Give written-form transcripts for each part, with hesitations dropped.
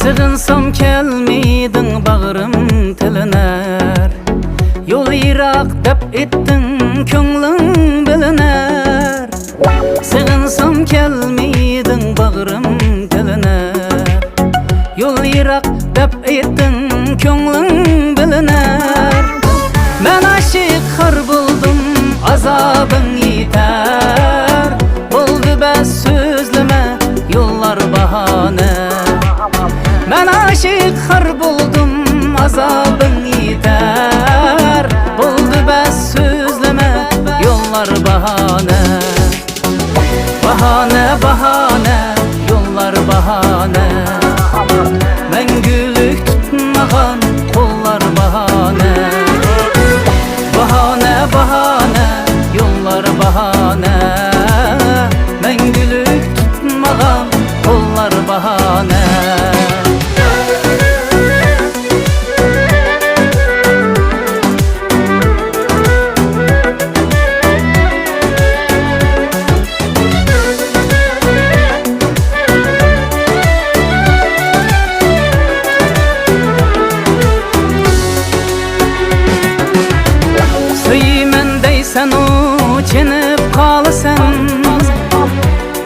Sığınsam kelmeydin bağrım tiliner. Yol irak dep ettin köngling biliner. Sığınsam kelmeydin bağrım tiliner. Yol irak dep ettin köngling biliner. Men aşık har buldum azabın yeter. Oldu bes sözleme yollar bahane. Ben aşık har buldum azabın yeter. Oldu bes sözleme yollar bahane. Bahane bahane yollar bahane. Mengülük tutmağan kollar bahane. Bahane bahane yollar bahane. Mengülük tutmağan kollar bahane. Sen o çenip kalısan,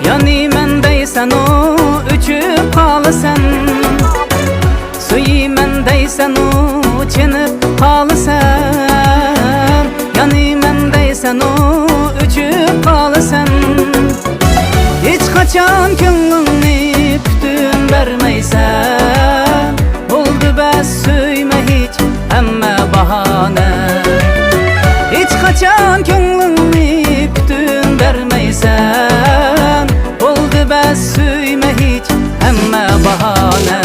yani mendeysen o üçüp kalısan. Suyi mendeysen o çenip kalısan, yani mendeysen o üçüp kalısan. Hiç kaçan könlünü bütün vermeysen. Oldu bes söyleme hiç emme bahane. Hiç kaçan könlünü bütün vermeysen. Oldu bes söyleme hiç emme bahane.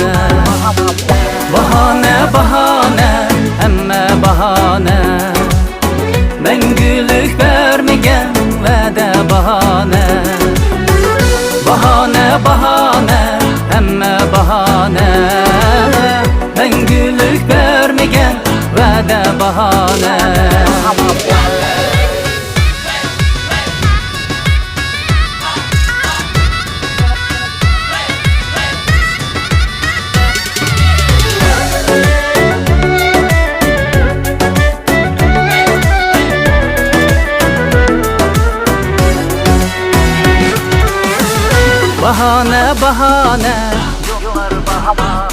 Bahane bahane emme bahane. Mengülük vermegen vədə bahane. Bahane bahane emme bahane. Mengülük vermegen vədə bahane. Bahane bahane yollar bahane.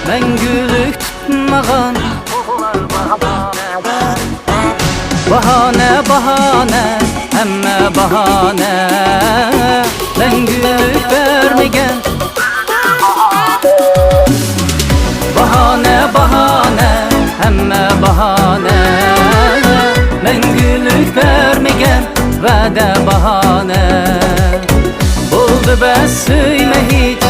Mengülük tutmağan kollar bahane. Bahane bahane emme bahane. Mengülük vermegen. Bahane bahane emme bahane. Mengülük vermegen vədə bahane. Oldu bes söyleme hiç